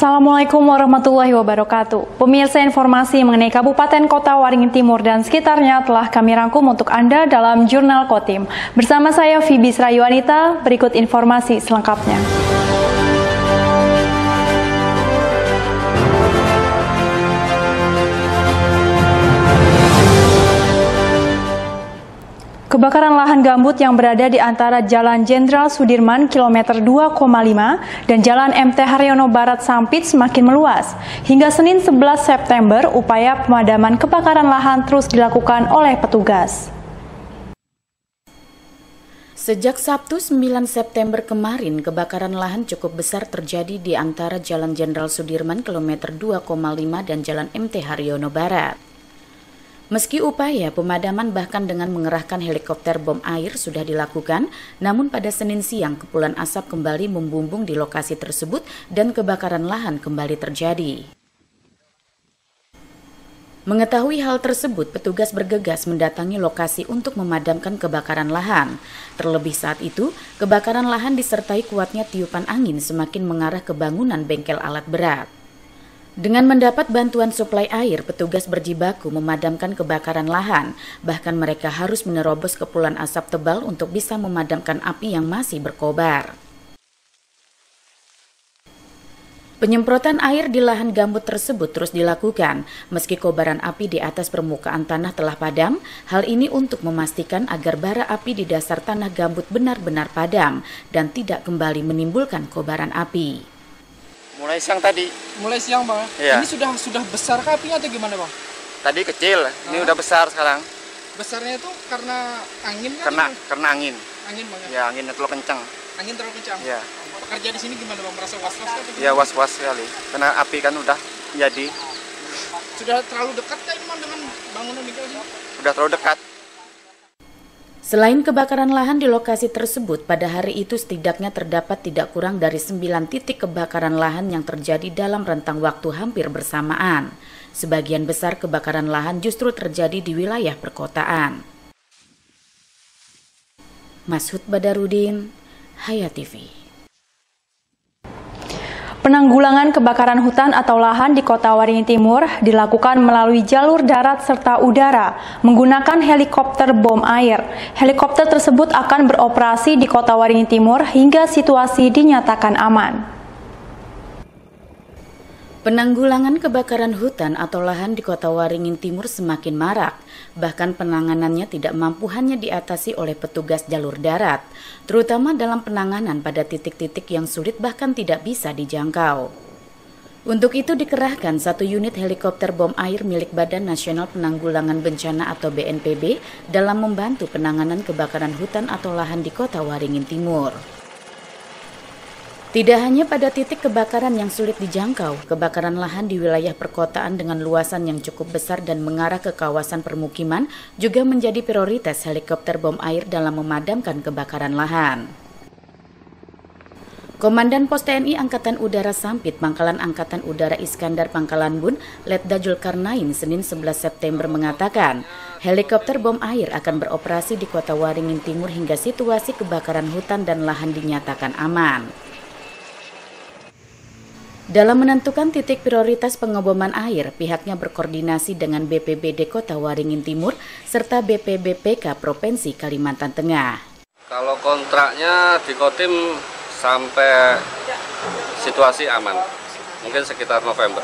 Assalamualaikum warahmatullahi wabarakatuh. Pemirsa, informasi mengenai Kabupaten Kota Waringin Timur dan sekitarnya telah kami rangkum untuk Anda dalam Jurnal Kotim. Bersama saya Fibi Srayuanita, berikut informasi selengkapnya. Kebakaran lahan gambut yang berada di antara Jalan Jenderal Sudirman kilometer 2,5 dan Jalan MT Haryono Barat Sampit semakin meluas. Hingga Senin 11 September, upaya pemadaman kebakaran lahan terus dilakukan oleh petugas. Sejak Sabtu 9 September kemarin, kebakaran lahan cukup besar terjadi di antara Jalan Jenderal Sudirman kilometer 2,5 dan Jalan MT Haryono Barat. Meski upaya pemadaman bahkan dengan mengerahkan helikopter bom air sudah dilakukan, namun pada Senin siang kepulan asap kembali membumbung di lokasi tersebut dan kebakaran lahan kembali terjadi. Mengetahui hal tersebut, petugas bergegas mendatangi lokasi untuk memadamkan kebakaran lahan. Terlebih saat itu, kebakaran lahan disertai kuatnya tiupan angin semakin mengarah ke bangunan bengkel alat berat. Dengan mendapat bantuan suplai air, petugas berjibaku memadamkan kebakaran lahan. Bahkan mereka harus menerobos kepulan asap tebal untuk bisa memadamkan api yang masih berkobar. Penyemprotan air di lahan gambut tersebut terus dilakukan. Meski kobaran api di atas permukaan tanah telah padam, hal ini untuk memastikan agar bara api di dasar tanah gambut benar-benar padam dan tidak kembali menimbulkan kobaran api. Mulai siang tadi. Mulai siang, Bang? Iya. Ini sudah besar kah apinya atau gimana, Bang? Tadi kecil, ini udah besar sekarang. Besarnya itu karena angin kan? Karena angin. Angin, Bang? Ya, anginnya terlalu kencang. Angin terlalu kencang? Ya. Pekerja di sini gimana, Bang? Merasa was-was atau gimana? Ya, was-was sekali. Karena api kan udah jadi. Sudah terlalu dekat kah ini, Bang, dengan bangunan di sini? Udah terlalu dekat. Selain kebakaran lahan di lokasi tersebut, pada hari itu setidaknya terdapat tidak kurang dari 9 titik kebakaran lahan yang terjadi dalam rentang waktu hampir bersamaan. Sebagian besar kebakaran lahan justru terjadi di wilayah perkotaan. Mashud Badarudin, Hayat TV. Penanggulangan kebakaran hutan atau lahan di Kota Waringin Timur dilakukan melalui jalur darat serta udara menggunakan helikopter bom air. Helikopter tersebut akan beroperasi di Kota Waringin Timur hingga situasi dinyatakan aman. Penanggulangan kebakaran hutan atau lahan di Kota Waringin Timur semakin marak. Bahkan penanganannya tidak mampu hanya diatasi oleh petugas jalur darat, terutama dalam penanganan pada titik-titik yang sulit bahkan tidak bisa dijangkau. Untuk itu dikerahkan 1 unit helikopter bom air milik Badan Nasional Penanggulangan Bencana atau BNPB dalam membantu penanganan kebakaran hutan atau lahan di Kota Waringin Timur. Tidak hanya pada titik kebakaran yang sulit dijangkau, kebakaran lahan di wilayah perkotaan dengan luasan yang cukup besar dan mengarah ke kawasan permukiman juga menjadi prioritas helikopter bom air dalam memadamkan kebakaran lahan. Komandan Pos TNI Angkatan Udara Sampit, Pangkalan Angkatan Udara Iskandar Pangkalan Bun, Letda Julkarnain, Senin 11 September mengatakan, helikopter bom air akan beroperasi di Kota Waringin Timur hingga situasi kebakaran hutan dan lahan dinyatakan aman. Dalam menentukan titik prioritas pengeboman air, pihaknya berkoordinasi dengan BPBD Kota Waringin Timur serta BPBPK Provinsi Kalimantan Tengah. Kalau kontraknya di Kotim sampai situasi aman, mungkin sekitar November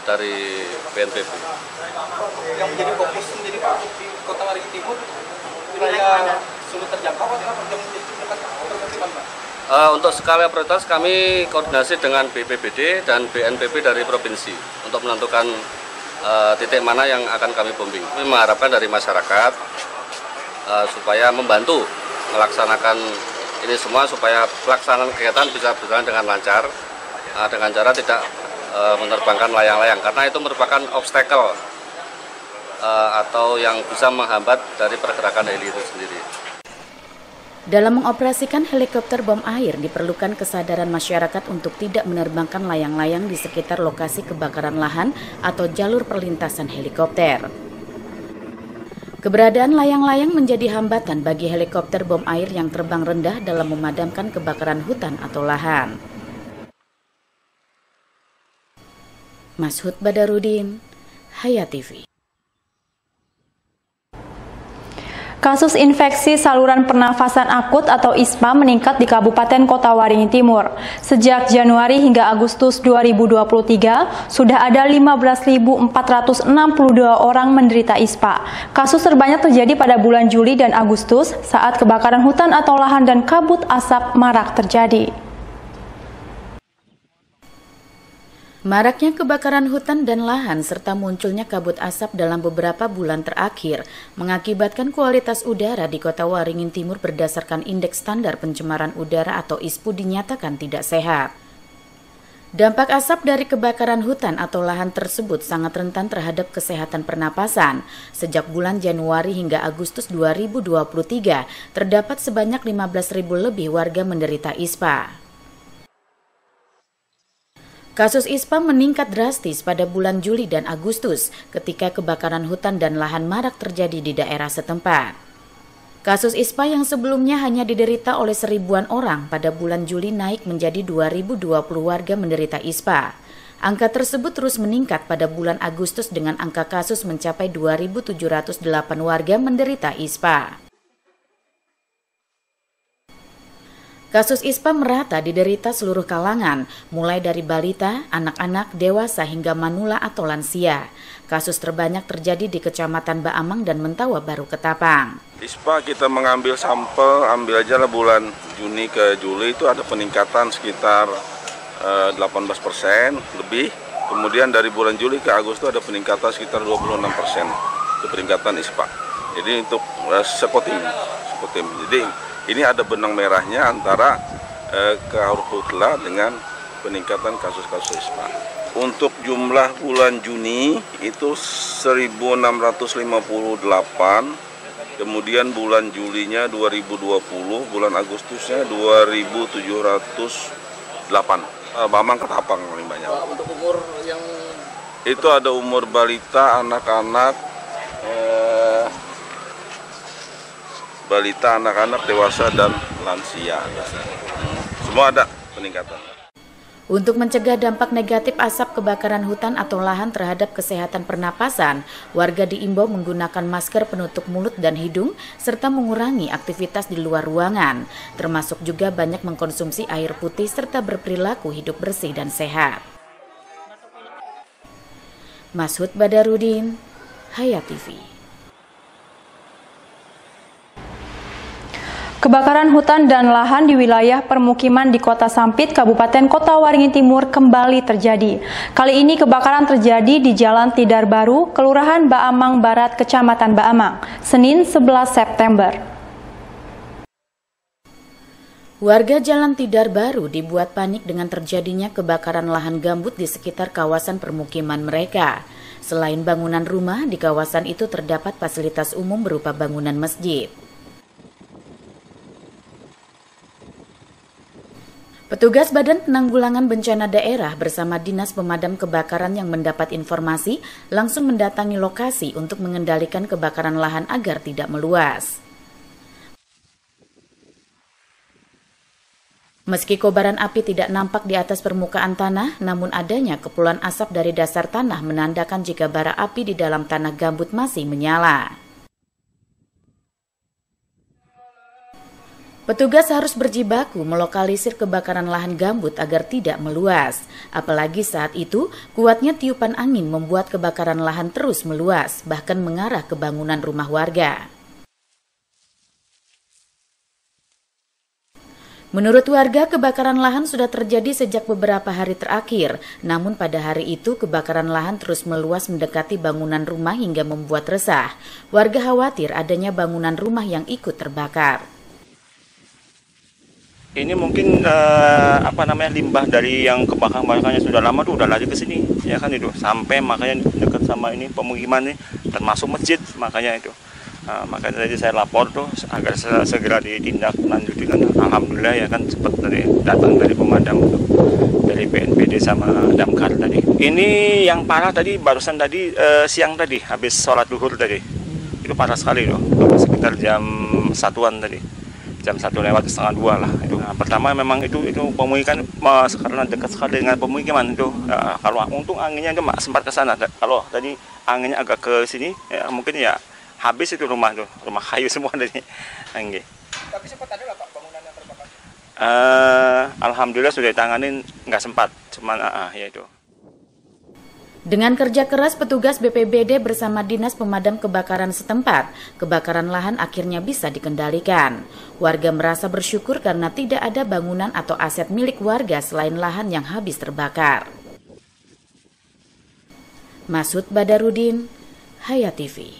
dari BNPB. Yang menjadi fokus menjadi Pak di Kota Waringin Timur, wilayah sulit terjangkau atau yang menjadi dekat Pak? Untuk skala prioritas kami koordinasi dengan BPBD dan BNPB dari provinsi untuk menentukan titik mana yang akan kami bombing. Kami mengharapkan dari masyarakat supaya membantu melaksanakan ini semua supaya pelaksanaan kegiatan bisa berjalan dengan lancar dengan cara tidak menerbangkan layang-layang karena itu merupakan obstacle atau yang bisa menghambat dari pergerakan heli itu sendiri. Dalam mengoperasikan helikopter bom air diperlukan kesadaran masyarakat untuk tidak menerbangkan layang-layang di sekitar lokasi kebakaran lahan atau jalur perlintasan helikopter. Keberadaan layang-layang menjadi hambatan bagi helikopter bom air yang terbang rendah dalam memadamkan kebakaran hutan atau lahan. Mashud Badarudin, Hayat TV. Kasus infeksi saluran pernafasan akut atau ISPA meningkat di Kabupaten Kota Waringin Timur. Sejak Januari hingga Agustus 2023, sudah ada 15.462 orang menderita ISPA. Kasus terbanyak terjadi pada bulan Juli dan Agustus saat kebakaran hutan atau lahan dan kabut asap marak terjadi. Maraknya kebakaran hutan dan lahan serta munculnya kabut asap dalam beberapa bulan terakhir mengakibatkan kualitas udara di Kota Waringin Timur berdasarkan Indeks Standar Pencemaran Udara atau ISPU dinyatakan tidak sehat. Dampak asap dari kebakaran hutan atau lahan tersebut sangat rentan terhadap kesehatan pernapasan. Sejak bulan Januari hingga Agustus 2023, terdapat sebanyak 15.000 lebih warga menderita ISPA. Kasus ISPA meningkat drastis pada bulan Juli dan Agustus ketika kebakaran hutan dan lahan marak terjadi di daerah setempat. Kasus ISPA yang sebelumnya hanya diderita oleh 1.000-an orang pada bulan Juli naik menjadi 2.020 warga menderita ISPA. Angka tersebut terus meningkat pada bulan Agustus dengan angka kasus mencapai 2.708 warga menderita ISPA. Kasus ISPA merata diderita seluruh kalangan, mulai dari balita, anak-anak, dewasa hingga manula atau lansia. Kasus terbanyak terjadi di Kecamatan Baamang dan Mentawa Baru Ketapang. ISPA kita mengambil sampel, ambil aja lah bulan Juni ke Juli itu ada peningkatan sekitar 18% lebih. Kemudian dari bulan Juli ke Agustus ada peningkatan sekitar 26% itu peningkatan ISPA. Jadi untuk sekotim. Jadi ini ada benang merahnya antara karhutla dengan peningkatan kasus-kasus ISPA. Untuk jumlah bulan Juni itu 1.658, kemudian bulan Julinya 2020, bulan Agustusnya 2.708. Bamang Ketapang paling banyak. Untuk umur yang itu ada umur balita, anak-anak, dewasa, dan lansia. Semua ada peningkatan. Untuk mencegah dampak negatif asap kebakaran hutan atau lahan terhadap kesehatan pernapasan, warga diimbau menggunakan masker penutup mulut dan hidung serta mengurangi aktivitas di luar ruangan, termasuk juga banyak mengkonsumsi air putih serta berperilaku hidup bersih dan sehat. Mashud Badarudin, Hayat TV. Kebakaran hutan dan lahan di wilayah permukiman di Kota Sampit, Kabupaten Kota Waringin Timur kembali terjadi. Kali ini kebakaran terjadi di Jalan Tidar Baru, Kelurahan Baamang Barat, Kecamatan Baamang, Senin 11 September. Warga Jalan Tidar Baru dibuat panik dengan terjadinya kebakaran lahan gambut di sekitar kawasan permukiman mereka. Selain bangunan rumah, di kawasan itu terdapat fasilitas umum berupa bangunan masjid. Petugas Badan Penanggulangan Bencana Daerah bersama Dinas Pemadam Kebakaran yang mendapat informasi langsung mendatangi lokasi untuk mengendalikan kebakaran lahan agar tidak meluas. Meski kobaran api tidak nampak di atas permukaan tanah, namun adanya kepulan asap dari dasar tanah menandakan jika bara api di dalam tanah gambut masih menyala. Petugas harus berjibaku melokalisir kebakaran lahan gambut agar tidak meluas. Apalagi saat itu, kuatnya tiupan angin membuat kebakaran lahan terus meluas, bahkan mengarah ke bangunan rumah warga. Menurut warga, kebakaran lahan sudah terjadi sejak beberapa hari terakhir. Namun pada hari itu, kebakaran lahan terus meluas mendekati bangunan rumah hingga membuat resah. Warga khawatir adanya bangunan rumah yang ikut terbakar. Ini mungkin limbah dari yang kebakaran makanya sudah lama tuh udah lari ke sini, ya kan itu. Sampai makanya dekat sama ini pemukiman ini termasuk masjid, makanya itu. Makanya tadi saya lapor tuh agar segera ditindak lanjuti. Alhamdulillah ya kan cepat datang dari pemadam tuh, dari BNPD sama damkar tadi. Ini yang parah tadi barusan tadi siang tadi habis sholat zuhur tadi. Itu parah sekali tuh, sekitar jam 1-an tadi. Jam 1 lewat setengah 2 lah itu. Pertama memang itu pemukiman karena dekat sekali dengan pemukiman itu. Kalau untung anginnya itu sempat ke sana. Kalau tadi anginnya agak ke sini, ya, mungkin ya habis itu rumah kayu semua dari angin. Tapi sempat ada nggak Pak bangunan yang terbakar? Alhamdulillah sudah ditanganin, nggak sempat, cuman ya itu. Dengan kerja keras petugas BPBD bersama Dinas Pemadam Kebakaran setempat, kebakaran lahan akhirnya bisa dikendalikan. Warga merasa bersyukur karena tidak ada bangunan atau aset milik warga selain lahan yang habis terbakar. Masud Badarudin, Hayat TV.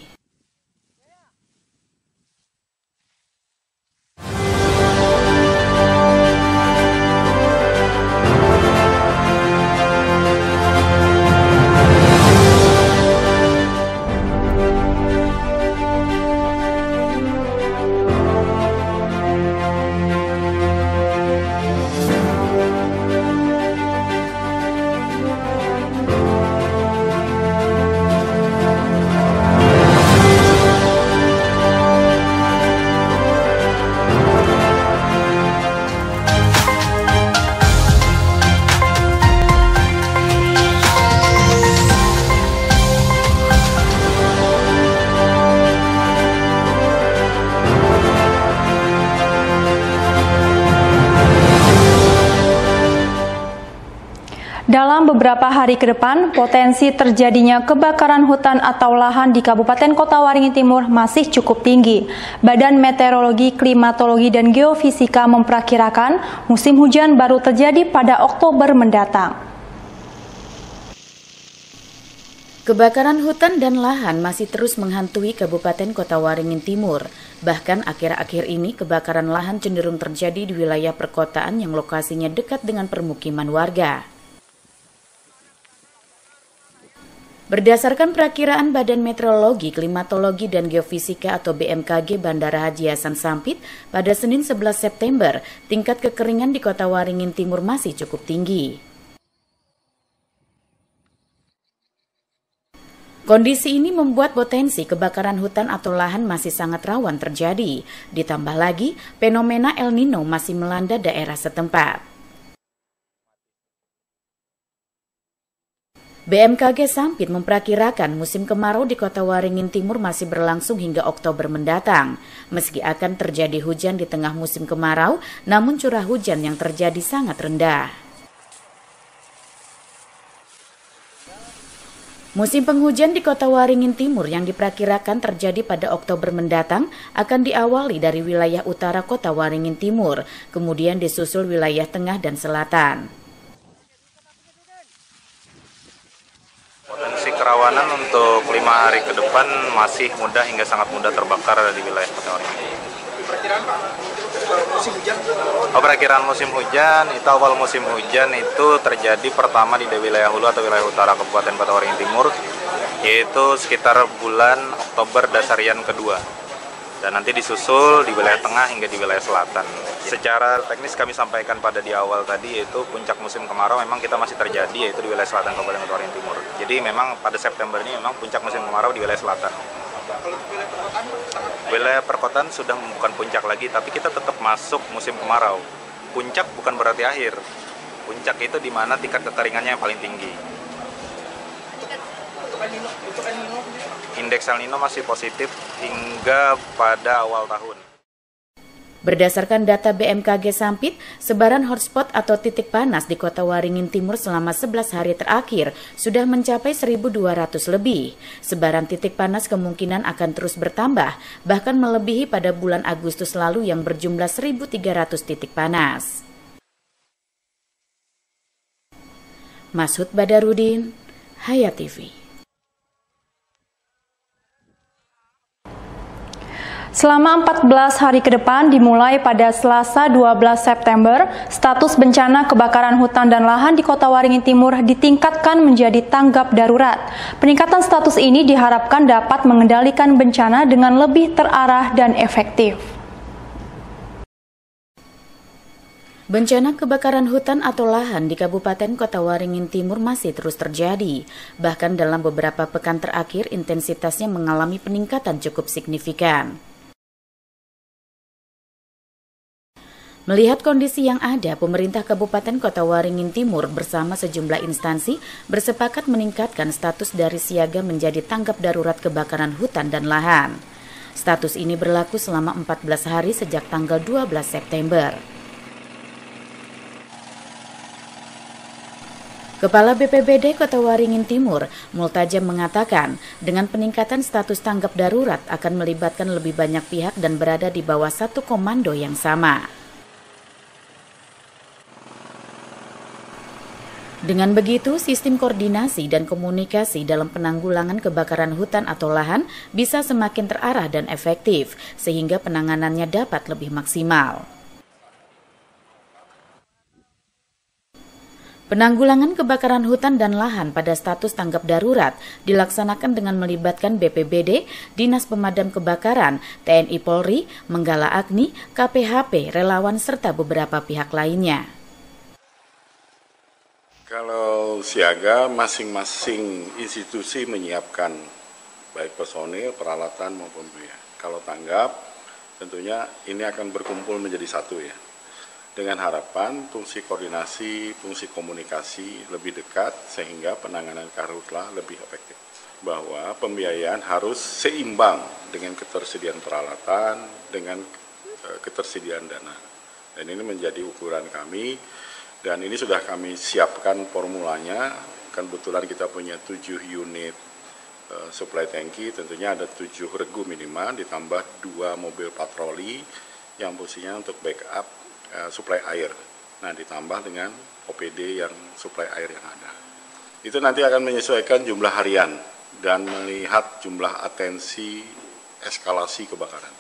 Dalam beberapa hari ke depan, potensi terjadinya kebakaran hutan atau lahan di Kabupaten Kota Waringin Timur masih cukup tinggi. Badan Meteorologi, Klimatologi, dan Geofisika memperkirakan musim hujan baru terjadi pada Oktober mendatang. Kebakaran hutan dan lahan masih terus menghantui Kabupaten Kota Waringin Timur. Bahkan akhir-akhir ini kebakaran lahan cenderung terjadi di wilayah perkotaan yang lokasinya dekat dengan permukiman warga. Berdasarkan perakiraan Badan Meteorologi, Klimatologi, dan Geofisika atau BMKG Bandara Haji Hasan Sampit, pada Senin 11 September, tingkat kekeringan di Kota Waringin Timur masih cukup tinggi. Kondisi ini membuat potensi kebakaran hutan atau lahan masih sangat rawan terjadi. Ditambah lagi, fenomena El Nino masih melanda daerah setempat. BMKG Sampit memperkirakan musim kemarau di Kota Waringin Timur masih berlangsung hingga Oktober mendatang. Meski akan terjadi hujan di tengah musim kemarau, namun curah hujan yang terjadi sangat rendah. Musim penghujan di Kota Waringin Timur yang diperkirakan terjadi pada Oktober mendatang akan diawali dari wilayah utara Kota Waringin Timur, kemudian disusul wilayah tengah dan selatan. Potensi kerawanan untuk 5 hari ke depan masih mudah hingga sangat mudah terbakar di wilayah Kota Waringin. Perkiraan Pak, musim hujan? Perkiraan musim hujan, itu awal musim hujan itu terjadi pertama di wilayah hulu atau wilayah utara Kabupaten Kota Waringin Timur, yaitu sekitar bulan Oktober dasarian kedua. Dan nanti disusul di wilayah tengah hingga di wilayah selatan. Secara teknis kami sampaikan pada di awal tadi, yaitu puncak musim kemarau memang kita masih terjadi, yaitu di wilayah selatan Kabupaten Kota Waringin Timur. Jadi memang pada September ini memang puncak musim kemarau di wilayah selatan. Kalau di wilayah perkotaan? Wilayah perkotaan sudah bukan puncak lagi, tapi kita tetap masuk musim kemarau. Puncak bukan berarti akhir. Puncak itu di mana tingkat kekeringannya yang paling tinggi. Untuk El Nino? Indeks El Nino masih positif hingga pada awal tahun. Berdasarkan data BMKG Sampit, sebaran hotspot atau titik panas di Kota Waringin Timur selama 11 hari terakhir sudah mencapai 1.200 lebih. Sebaran titik panas kemungkinan akan terus bertambah, bahkan melebihi pada bulan Agustus lalu yang berjumlah 1.300 titik panas. Masud Badarudin, Hayat TV. Selama 14 hari ke depan dimulai pada Selasa 12 September, status bencana kebakaran hutan dan lahan di Kota Waringin Timur ditingkatkan menjadi tanggap darurat. Peningkatan status ini diharapkan dapat mengendalikan bencana dengan lebih terarah dan efektif. Bencana kebakaran hutan atau lahan di Kabupaten Kota Waringin Timur masih terus terjadi. Bahkan dalam beberapa pekan terakhir intensitasnya mengalami peningkatan cukup signifikan. Melihat kondisi yang ada, pemerintah Kabupaten Kota Waringin Timur bersama sejumlah instansi bersepakat meningkatkan status dari siaga menjadi tanggap darurat kebakaran hutan dan lahan. Status ini berlaku selama 14 hari sejak tanggal 12 September. Kepala BPBD Kota Waringin Timur, Multajam mengatakan, dengan peningkatan status tanggap darurat akan melibatkan lebih banyak pihak dan berada di bawah satu komando yang sama. Dengan begitu, sistem koordinasi dan komunikasi dalam penanggulangan kebakaran hutan atau lahan bisa semakin terarah dan efektif, sehingga penanganannya dapat lebih maksimal. Penanggulangan kebakaran hutan dan lahan pada status tanggap darurat dilaksanakan dengan melibatkan BPBD, Dinas Pemadam Kebakaran, TNI Polri, Menggala Agni, KPHP, relawan, serta beberapa pihak lainnya. Kalau siaga, masing-masing institusi menyiapkan baik personil, peralatan maupun biaya. Kalau tanggap, tentunya ini akan berkumpul menjadi satu ya. Dengan harapan fungsi koordinasi, fungsi komunikasi lebih dekat sehingga penanganan karhutlah lebih efektif. Bahwa pembiayaan harus seimbang dengan ketersediaan peralatan, dengan ketersediaan dana. Dan ini menjadi ukuran kami. Dan ini sudah kami siapkan formulanya, kan kebetulan kita punya 7 unit supply tangki, tentunya ada 7 regu minimal, ditambah 2 mobil patroli yang fungsinya untuk backup supply air. Nah, ditambah dengan OPD yang supply air yang ada. Itu nanti akan menyesuaikan jumlah harian dan melihat jumlah atensi eskalasi kebakaran.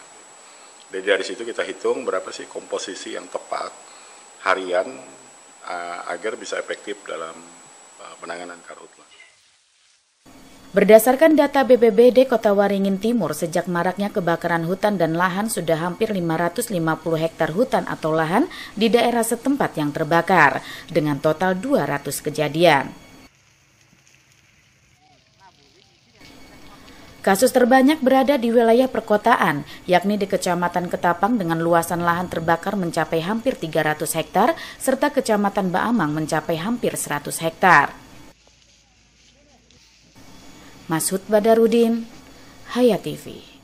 Jadi dari situ kita hitung berapa sih komposisi yang tepat harian agar bisa efektif dalam penanganan karhutla. Berdasarkan data BPBD Kota Waringin Timur, sejak maraknya kebakaran hutan dan lahan sudah hampir 550 hektar hutan atau lahan di daerah setempat yang terbakar, dengan total 200 kejadian. Kasus terbanyak berada di wilayah perkotaan, yakni di Kecamatan Ketapang dengan luasan lahan terbakar mencapai hampir 300 hektar, serta Kecamatan Baamang mencapai hampir 100 hektar. Masud Badarudin, Hayat TV.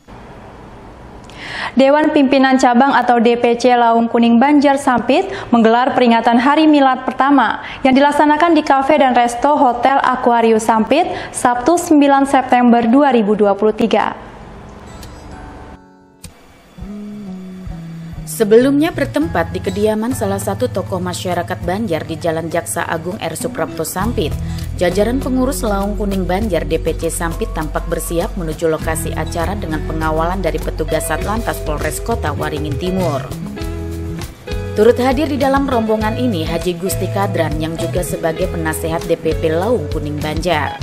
Dewan Pimpinan Cabang atau DPC Laung Kuning Banjar Sampit menggelar peringatan Hari Milad pertama yang dilaksanakan di Cafe dan Resto Hotel Aquarius Sampit Sabtu 9 September 2023. Sebelumnya bertempat di kediaman salah satu tokoh masyarakat Banjar di Jalan Jaksa Agung R. Suprapto Sampit, jajaran pengurus Laung Kuning Banjar DPC Sampit tampak bersiap menuju lokasi acara dengan pengawalan dari petugas Satlantas Polres Kota Waringin Timur. Turut hadir di dalam rombongan ini Haji Gusti Kadran yang juga sebagai penasehat DPP Laung Kuning Banjar.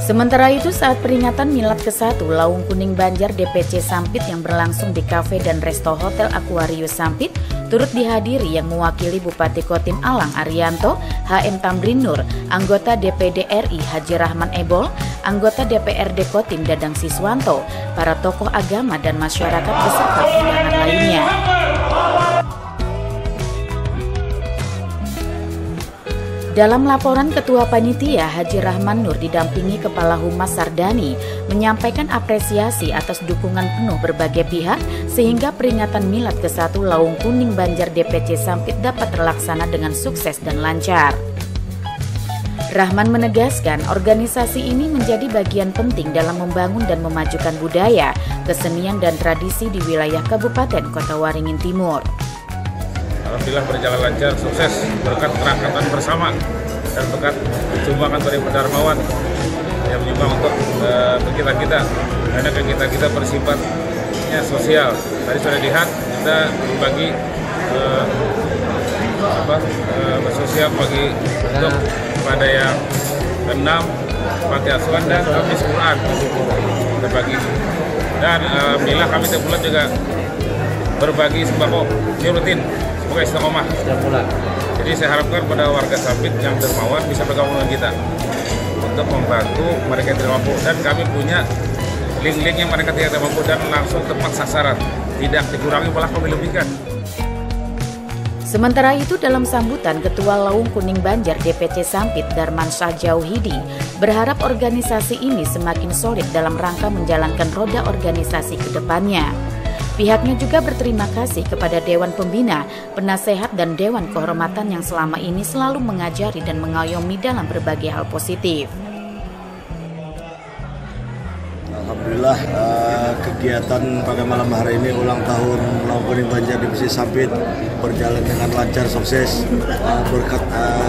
Sementara itu, saat peringatan Milad ke-1 Laung Kuning Banjar DPC Sampit yang berlangsung di Cafe dan Resto Hotel Aquarius Sampit, turut dihadiri yang mewakili Bupati Kotim Alang Arianto, HM Tamrin Nur, anggota DPD RI Haji Rahman Ebol, anggota DPRD Kotim Dadang Siswanto, para tokoh agama dan masyarakat beserta undangan lainnya. Dalam laporan Ketua Panitia, Haji Rahman Nur didampingi Kepala Humas Sardani menyampaikan apresiasi atas dukungan penuh berbagai pihak sehingga peringatan Milad ke-1 Laung Kuning Banjar DPC Sampit dapat terlaksana dengan sukses dan lancar. Rahman menegaskan organisasi ini menjadi bagian penting dalam membangun dan memajukan budaya, kesenian dan tradisi di wilayah Kabupaten Kota Waringin Timur. Alhamdulillah berjalan lancar, sukses berkat kerangkatan bersama dan berkat sumbangan dari Darmawan yang menyumbang untuk kegiatan kita. Karena kegiatan kita bersifatnya sosial. Tadi sudah lihat kita berbagi bersosial bagi untuk kepada yang keenam, panti asuhan dan habis Quran berbagi. Dan alhamdulillah kami tiap bulan juga berbagi sembako ini rutin. Semoga istiqomah. Jadi saya harapkan pada warga Sampit yang dermawan bisa bergabung dengan kita untuk membantu mereka yang tidak mampu. Dan kami punya link-link yang mereka tidak mampu dan langsung tepat sasaran, tidak dikurangi malah lebih-lebihkan. Sementara itu dalam sambutan Ketua Laung Kuning Banjar DPC Sampit Darmansyah Jauhidi berharap organisasi ini semakin solid dalam rangka menjalankan roda organisasi ke depannya. Pihaknya juga berterima kasih kepada Dewan Pembina, Penasehat dan Dewan Kehormatan yang selama ini selalu mengajari dan mengayomi dalam berbagai hal positif. Alhamdulillah kegiatan pada malam hari ini ulang tahun Laung Kuning Banjar Divisi Sampit berjalan dengan lancar, sukses berkat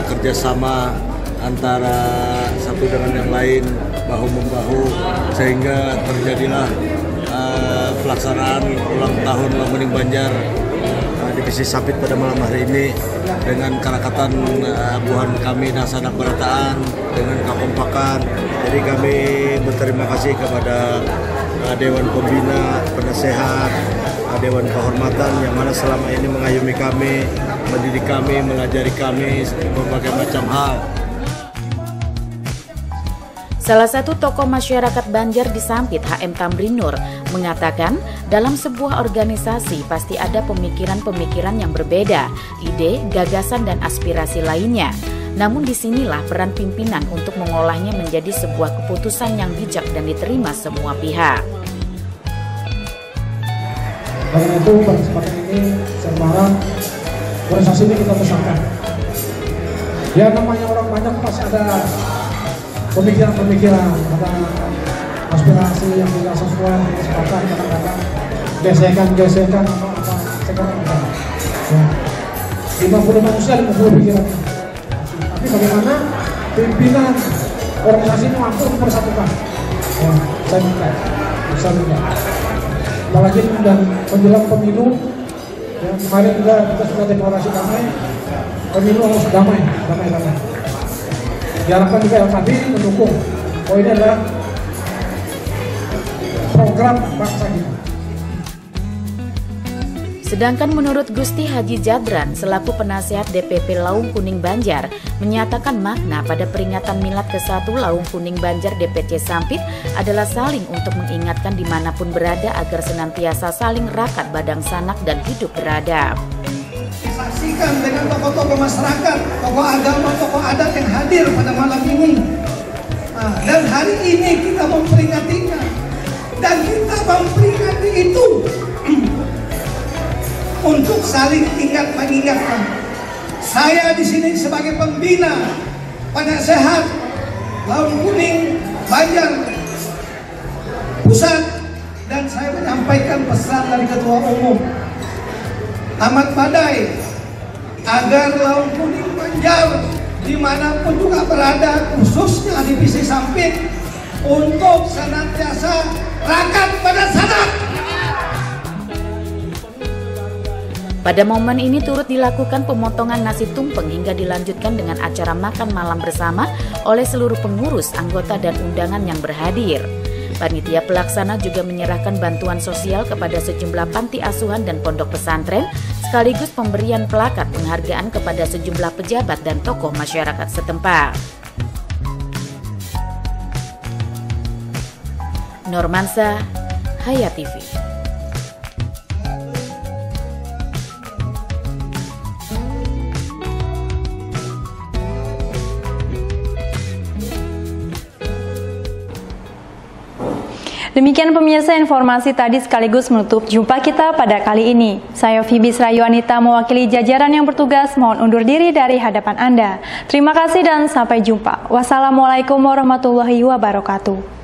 kerjasama antara satu dengan yang lain, bahu-membahu, sehingga terjadilah pelaksanaan ulang tahun Laung Kuning Banjar Divisi Sampit pada malam hari ini dengan karakatan buhan kami dan sanak berataan dengan kekompakan. Jadi kami berterima kasih kepada Dewan Pembina, Penasehat, Dewan Kehormatan yang mana selama ini mengayomi kami, mendidik kami, mengajari kami berbagai macam hal. Salah satu tokoh masyarakat Banjar di Sampit, HM Tamrin Nur, mengatakan dalam sebuah organisasi pasti ada pemikiran-pemikiran yang berbeda, ide, gagasan, dan aspirasi lainnya. Namun disinilah peran pimpinan untuk mengolahnya menjadi sebuah keputusan yang bijak dan diterima semua pihak. Karena itu pada kesempatan ini saya berharap organisasi ini kita besarkan. Ya namanya orang banyak pasti ada pemikiran-pemikiran, ada aspirasi yang tidak sesuai dengan kesepakatan, kadang-kadang gesekan atau apa sekarang ada. Ya, 50 manusia 50 pikiran. Tapi bagaimana pimpinan organisasi ini mampu mempersatukan? Ya, saya minta. Apalagi dan menjelang pemilu, yang kemarin juga kita sudah deklarasi damai, pemilu harus damai. Diharapkan juga LKB mendukung. Ini adalah program bangsa kita. Sedangkan menurut Gusti Haji Jadran selaku penasehat DPP Laung Kuning Banjar menyatakan makna pada peringatan Milad ke-1 Laung Kuning Banjar DPC Sampit adalah saling untuk mengingatkan dimanapun berada agar senantiasa saling rakat badang sanak dan hidup beradab. Disaksikan dengan tokoh-tokoh masyarakat, tokoh agama, tokoh adat yang hadir pada malam ini. Dan hari ini kita memperingatinya. Dan kita memperingati itu untuk saling ingat mengingatkan. Saya di sini sebagai pembina penasehat Laung Kuning Banjar Pusat, dan saya menyampaikan pesan dari Ketua Umum Ahmad Badai agar Laung Kuning Banjar dimanapun juga berada, khususnya Divisi Sampit, untuk senantiasa rakat pada sanak. Pada momen ini turut dilakukan pemotongan nasi tumpeng hingga dilanjutkan dengan acara makan malam bersama oleh seluruh pengurus, anggota, dan undangan yang berhadir. Panitia pelaksana juga menyerahkan bantuan sosial kepada sejumlah panti asuhan dan pondok pesantren, sekaligus pemberian plakat penghargaan kepada sejumlah pejabat dan tokoh masyarakat setempat. Normansa, Hayat TV. Demikian pemirsa, informasi tadi sekaligus menutup jumpa kita pada kali ini. Saya Fibis Rayu Anita mewakili jajaran yang bertugas mohon undur diri dari hadapan Anda. Terima kasih dan sampai jumpa. Wassalamualaikum warahmatullahi wabarakatuh.